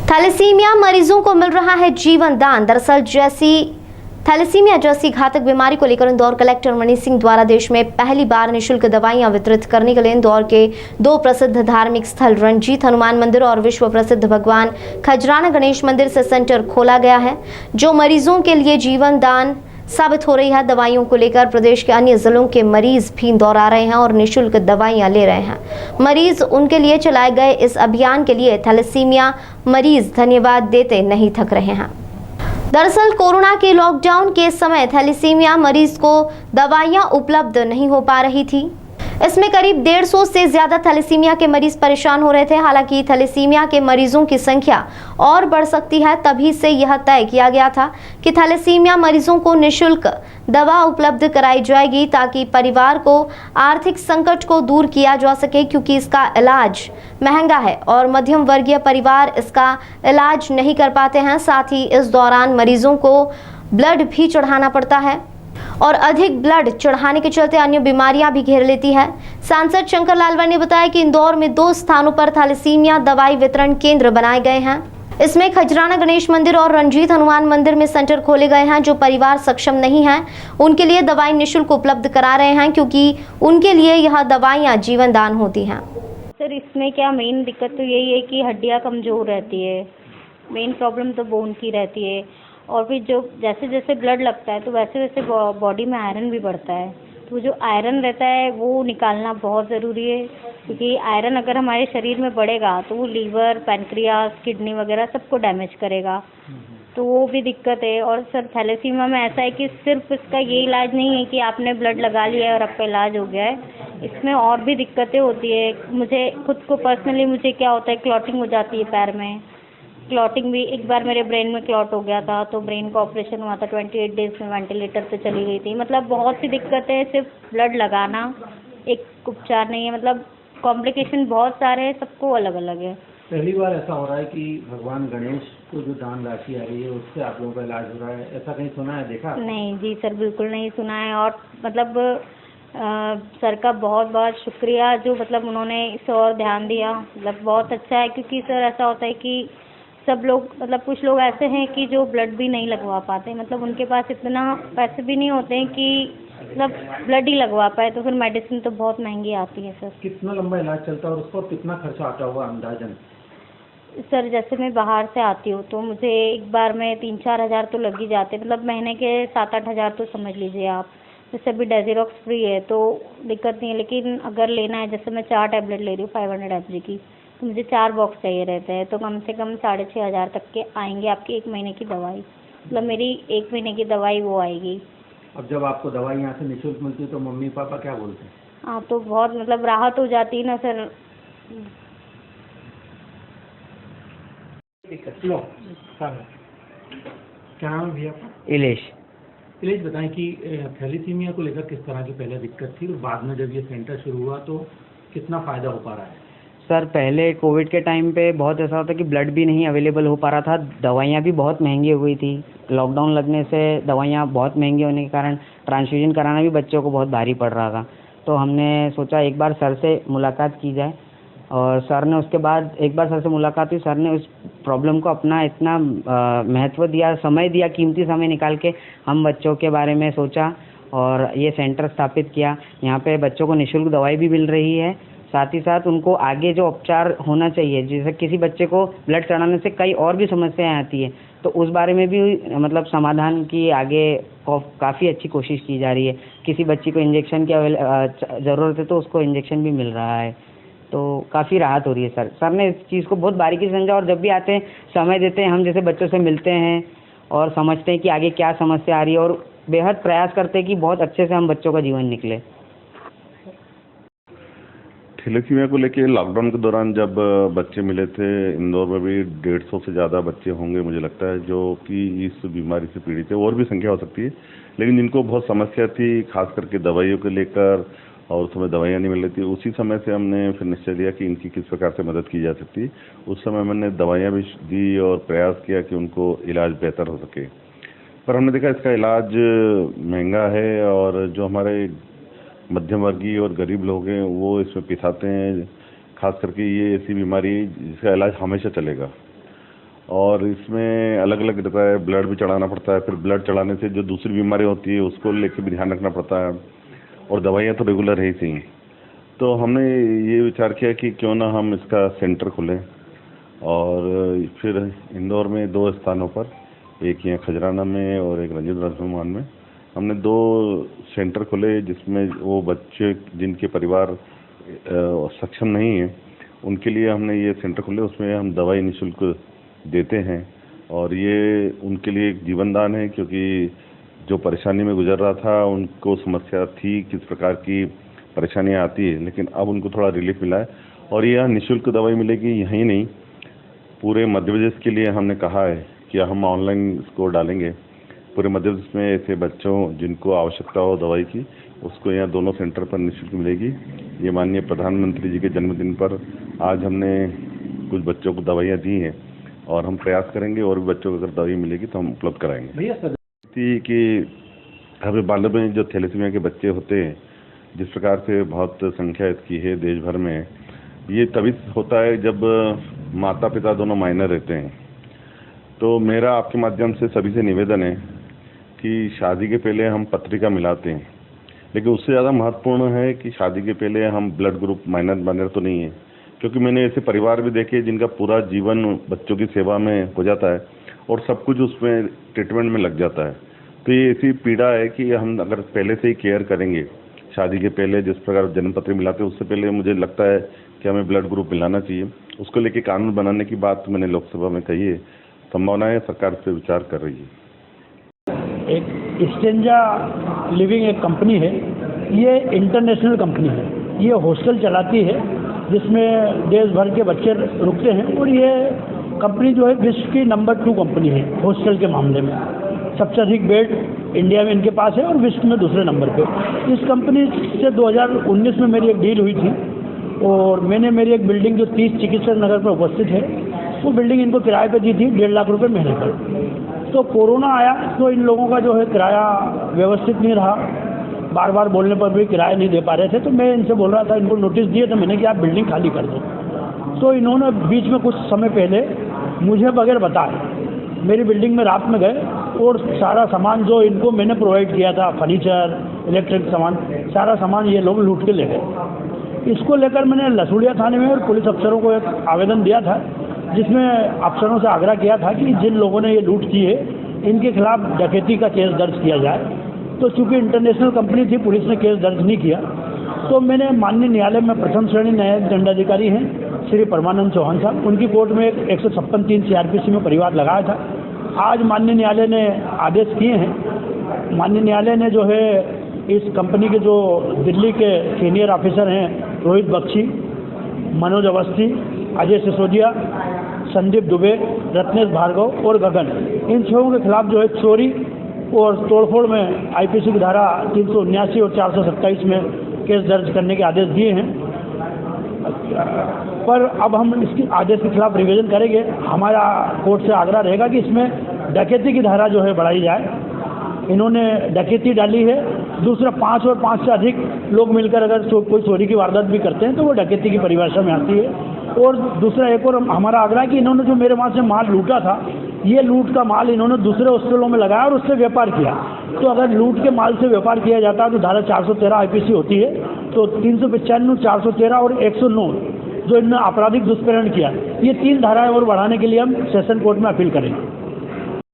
Thalassaemia मरीजों को मिल रहा है जीवन दान। दरअसल थैलेसीमिया जैसी घातक बीमारी को लेकर इंदौर कलेक्टर मनीष सिंह द्वारा देश में पहली बार निःशुल्क दवाइयां वितरित करने के लिए इंदौर के दो प्रसिद्ध धार्मिक स्थल रंजीत हनुमान मंदिर और विश्व प्रसिद्ध भगवान खजराना गणेश मंदिर से सेंटर खोला गया है, जो मरीजों के लिए जीवन दान साबित हो रही है। दवाइयों को लेकर प्रदेश के अन्य जिलों के मरीज भी इंदौर आ रहे हैं और निःशुल्क दवाइयां ले रहे हैं। मरीज उनके लिए चलाए गए इस अभियान के लिए थैलेसीमिया मरीज धन्यवाद देते नहीं थक रहे हैं। दरअसल कोरोना के लॉकडाउन के समय थैलेसीमिया मरीज को दवाइयां उपलब्ध नहीं हो पा रही थी। इसमें करीब 150 से ज्यादा थैलेसीमिया के मरीज परेशान हो रहे थे। हालांकि थैलेसीमिया के मरीजों की संख्या और बढ़ सकती है, तभी से यह तय किया गया था कि थैलेसीमिया मरीजों को निःशुल्क दवा उपलब्ध कराई जाएगी ताकि परिवार को आर्थिक संकट को दूर किया जा सके, क्योंकि इसका इलाज महंगा है और मध्यम वर्गीय परिवार इसका इलाज नहीं कर पाते हैं। साथ ही इस दौरान मरीजों को ब्लड भी चढ़ाना पड़ता है और अधिक ब्लड चढ़ाने के चलते अन्य बीमारियां भी घेर लेती है। सांसद शंकर लालवा ने बताया कि इंदौर में 2 स्थानों पर थैलेसीमिया दवाई वितरण केंद्र बनाए गए हैं। इसमें खजराना गणेश मंदिर और रंजीत हनुमान मंदिर में सेंटर खोले गए हैं। जो परिवार सक्षम नहीं हैं, उनके लिए दवाई निःशुल्क उपलब्ध करा रहे हैं, क्योंकि उनके लिए यह दवाइयाँ जीवन दान होती हैं। सर, इसमें क्या मेन दिक्कत तो यही है कि हड्डियाँ कमज़ोर रहती है। मेन प्रॉब्लम तो बोन की रहती है। और फिर जो जैसे जैसे ब्लड लगता है तो वैसे वैसे बॉडी में आयरन भी बढ़ता है। तो जो आयरन रहता है वो निकालना बहुत ज़रूरी है, क्योंकि आयरन अगर हमारे शरीर में बढ़ेगा तो वो लीवर, पैनक्रियास, किडनी वगैरह सबको डैमेज करेगा। तो वो भी दिक्कत है। और सर, थैलेसीमिया में ऐसा है कि सिर्फ इसका ये इलाज नहीं है कि आपने ब्लड लगा लिया है और आपका इलाज हो गया है। इसमें और भी दिक्कतें होती है। मुझे खुद को पर्सनली मुझे क्या होता है, क्लॉटिंग हो जाती है पैर में। क्लॉटिंग भी एक बार मेरे ब्रेन में क्लॉट हो गया था, तो ब्रेन का ऑपरेशन हुआ था। 28 डेज में वेंटिलेटर पे चली गई थी। मतलब बहुत सी दिक्कतें हैं। सिर्फ ब्लड लगाना एक उपचार नहीं है, मतलब कॉम्प्लिकेशन बहुत सारे हैं, सबको अलग अलग है। पहली बार ऐसा हो रहा है कि भगवान गणेश को जो दान राशि आ रही है उससे आप लोगों का इलाज हो रहा है, ऐसा कहीं सुना है, देखा? नहीं जी सर, बिल्कुल नहीं सुना है। और मतलब सर का बहुत बहुत शुक्रिया, जो मतलब उन्होंने इस और ध्यान दिया। मतलब बहुत अच्छा है, क्योंकि सर ऐसा होता है कि सब लोग, मतलब कुछ लोग ऐसे हैं कि जो ब्लड भी नहीं लगवा पाते। मतलब उनके पास इतना पैसे भी नहीं होते हैं कि मतलब ब्लड ही लगवा पाए, तो फिर मेडिसिन तो बहुत महंगी आती है सर। कितना लंबा इलाज चलता है और उसको कितना खर्चा आता होगा अंदाजन? सर, जैसे मैं बाहर से आती हूँ तो मुझे एक बार में 3-4 हज़ार तो लग ही जाते हैं। मतलब महीने के 7-8 हज़ार तो समझ लीजिए आप। जैसे अभी डेजीरॉक्स फ्री है तो दिक्कत नहीं है, लेकिन अगर लेना है, जैसे मैं 4 टैबलेट ले रही हूँ 500 mg की, तो मुझे 4 बॉक्स चाहिए रहते हैं, तो कम से कम 6,500 हज़ार तक के आएंगे आपकी 1 महीने की दवाई। मतलब मेरी 1 महीने की दवाई वो आएगी। अब जब आपको दवाई यहाँ से निःशुल्क मिलती है तो मम्मी पापा क्या बोलते हैं? हाँ, तो बहुत मतलब राहत हो जाती है ना सर। क्या नाम है भैया आपका? इलेश। इलेश, बताएं कि थैलेसीमिया को लेकर किस तरह की पहले दिक्कत थी और बाद में जब ये सेंटर शुरू हुआ तो कितना फ़ायदा हो पा रहा है? सर, पहले कोविड के टाइम पे बहुत ऐसा होता कि ब्लड भी नहीं अवेलेबल हो पा रहा था, दवाइयाँ भी बहुत महंगी हो गई थी। लॉकडाउन लगने से दवाइयाँ बहुत महंगी होने के कारण ट्रांसफ्यूजन कराना भी बच्चों को बहुत भारी पड़ रहा था। तो हमने सोचा एक बार सर से मुलाकात की जाए, और सर ने उसके बाद एक बार सर से मुलाकात हुई। सर ने उस प्रॉब्लम को अपना इतना महत्व दिया, समय दिया, कीमती समय निकाल के हम बच्चों के बारे में सोचा और ये सेंटर स्थापित किया। यहाँ पे बच्चों को निःशुल्क दवाई भी मिल रही है, साथ ही साथ उनको आगे जो उपचार होना चाहिए, जैसे किसी बच्चे को ब्लड चढ़ाने से कई और भी समस्याएं आती है, तो उस बारे में भी मतलब समाधान की आगे काफ़ी अच्छी कोशिश की जा रही है। किसी बच्ची को इंजेक्शन की ज़रूरत है तो उसको इंजेक्शन भी मिल रहा है, तो काफ़ी राहत हो रही है। सर ने इस चीज़ को बहुत बारीकी से समझा, और जब भी आते हैं समय देते हैं, हम जैसे बच्चों से मिलते हैं और समझते हैं कि आगे क्या समस्या आ रही है, और बेहद प्रयास करते हैं कि बहुत अच्छे से हम बच्चों का जीवन निकले। थैलेसीमिया को लेके लॉकडाउन के दौरान जब बच्चे मिले थे, इंदौर में भी 150 से ज़्यादा बच्चे होंगे मुझे लगता है जो कि इस बीमारी से पीड़ित है। और भी संख्या हो सकती है, लेकिन जिनको बहुत समस्या थी खास करके दवाइयों को लेकर, और उस समय दवाइयाँ नहीं मिल रही थी, उसी समय से हमने फिर निश्चय लिया कि इनकी किस प्रकार से मदद की जा सकती है। उस समय मैंने दवाइयाँ भी दी और प्रयास किया कि उनको इलाज बेहतर हो सके, पर हमने देखा इसका इलाज महंगा है और जो हमारे मध्यम वर्गीय और गरीब लोग हैं वो इसमें पिसाते हैं। खास करके ये ऐसी बीमारी है जिसका इलाज हमेशा चलेगा, और इसमें अलग अलग रहता है, ब्लड भी चढ़ाना पड़ता है, फिर ब्लड चढ़ाने से जो दूसरी बीमारी होती है उसको लेके भी ध्यान रखना पड़ता है, और दवाइयाँ तो रेगुलर है ही सही। तो हमने ये विचार किया कि क्यों ना हम इसका सेंटर खोलें, और फिर इंदौर में 2 स्थानों पर, एक यहाँ खजराना में और एक रंजीत राजभवन में, हमने 2 सेंटर खोले जिसमें वो बच्चे जिनके परिवार सक्षम नहीं है उनके लिए हमने ये सेंटर खोले। उसमें हम दवाई निःशुल्क देते हैं, और ये उनके लिए एक जीवन दान है, क्योंकि जो परेशानी में गुजर रहा था उनको समस्या थी किस प्रकार की परेशानियां आती है, लेकिन अब उनको थोड़ा रिलीफ मिला है। और ये यहाँ निःशुल्क दवाई मिलेगी, यहीं नहीं पूरे मध्य प्रदेश के लिए हमने कहा है कि हम ऑनलाइन इसको डालेंगे। पूरे मध्य प्रदेश में ऐसे बच्चों जिनको आवश्यकता हो दवाई की, उसको यहाँ दोनों सेंटर पर निःशुल्क मिलेगी। ये माननीय प्रधानमंत्री जी के जन्मदिन पर आज हमने कुछ बच्चों को दवाइयाँ दी हैं, और हम प्रयास करेंगे और भी बच्चों को अगर दवाई मिलेगी तो हम उपलब्ध कराएंगे। भैया सर कि हमें बालक में जो थैलेसीमिया के बच्चे होते हैं, जिस प्रकार से बहुत संख्या इसकी है देश भर में, ये तभी होता है जब माता पिता दोनों माइनर रहते हैं। तो मेरा आपके माध्यम से सभी से निवेदन है कि शादी के पहले हम पत्रिका मिलाते हैं, लेकिन उससे ज़्यादा महत्वपूर्ण है कि शादी के पहले हम ब्लड ग्रुप माइनर तो नहीं है, क्योंकि मैंने ऐसे परिवार भी देखे जिनका पूरा जीवन बच्चों की सेवा में हो जाता है और सब कुछ उसमें ट्रीटमेंट में लग जाता है। तो ये ऐसी पीड़ा है कि हम अगर पहले से ही केयर करेंगे, शादी के पहले जिस प्रकार जन्म पत्री मिलाते हैं उससे पहले मुझे लगता है कि हमें ब्लड ग्रुप मिलाना चाहिए। उसको लेके कानून बनाने की बात मैंने लोकसभा में कही है, संभावना है सरकार इस पर विचार कर रही है। एक स्टेंजा लिविंग एक कंपनी है, ये इंटरनेशनल कंपनी है। ये हॉस्टल चलाती है जिसमें देश भर के बच्चे रुकते हैं, और ये कंपनी जो है विश्व की नंबर 2 कंपनी है हॉस्टल के मामले में। सबसे अधिक बेड इंडिया में इनके पास है और विश्व में दूसरे नंबर पे। इस कंपनी से 2019 में मेरी एक डील हुई थी, और मैंने मेरी एक बिल्डिंग जो 30 चिकित्सक नगर पर उपस्थित है, वो बिल्डिंग इनको किराए पे दी थी 1.5 लाख रुपये महीने पर। तो कोरोना आया तो इन लोगों का जो है किराया व्यवस्थित नहीं रहा, बार बार बोलने पर भी किराया नहीं दे पा रहे थे। तो मैं इनसे बोल रहा था, इनको नोटिस दिए तो मैंने कि आप बिल्डिंग खाली कर दो। तो इन्होंने बीच में कुछ समय पहले मुझे बगैर बताए मेरी बिल्डिंग में रात में गए, और सारा सामान जो इनको मैंने प्रोवाइड किया था, फर्नीचर, इलेक्ट्रिक सामान, सारा सामान ये लोग लूट के ले गए। इसको लेकर मैंने लसूड़िया थाने में और पुलिस अफसरों को एक आवेदन दिया था, जिसमें अफसरों से आग्रह किया था कि जिन लोगों ने ये लूट की है इनके खिलाफ डकैती का केस दर्ज किया जाए। तो चूंकि इंटरनेशनल कंपनी थी, पुलिस ने केस दर्ज नहीं किया। तो मैंने माननीय न्यायालय में प्रथम श्रेणी न्यायिक दंडाधिकारी हैं श्री परमानंद चौहान साहब, उनकी कोर्ट में 156(3) CRPC में परिवाद लगाया था। आज माननीय न्यायालय ने आदेश किए हैं। माननीय न्यायालय ने जो है इस कंपनी के जो दिल्ली के सीनियर ऑफिसर हैं, रोहित बख्शी, मनोज अवस्थी, अजय सिसोदिया, संदीप दुबे, रत्नेश भार्गव और गगन, इन 6 के खिलाफ जो है चोरी और तोड़फोड़ में IPC की धारा 379 और 427 में केस दर्ज करने के आदेश दिए हैं। पर अब हम इसके आदेश के खिलाफ रिवीजन करेंगे। हमारा कोर्ट से आग्रह रहेगा कि इसमें डकैती की धारा जो है बढ़ाई जाए। इन्होंने डकैती डाली है। दूसरा 5 और 5 से अधिक लोग मिलकर अगर कोई चोरी की वारदात भी करते हैं तो वो डकैती की परिभाषा में आती है। और दूसरा एक और हमारा आग्रह कि इन्होंने जो मेरे वहाँ से माल लूटा था, ये लूट का माल इन्होंने दूसरे हॉस्टलों में लगाया और उससे व्यापार किया। तो अगर लूट के माल से व्यापार किया जाता है तो धारा 413 IPC होती है। तो 395, 413 और 109 जो इनमें आपराधिक दुष्प्रेरण किया, ये 3 धाराएं और बढ़ाने के लिए हम सेशन कोर्ट में अपील करेंगे।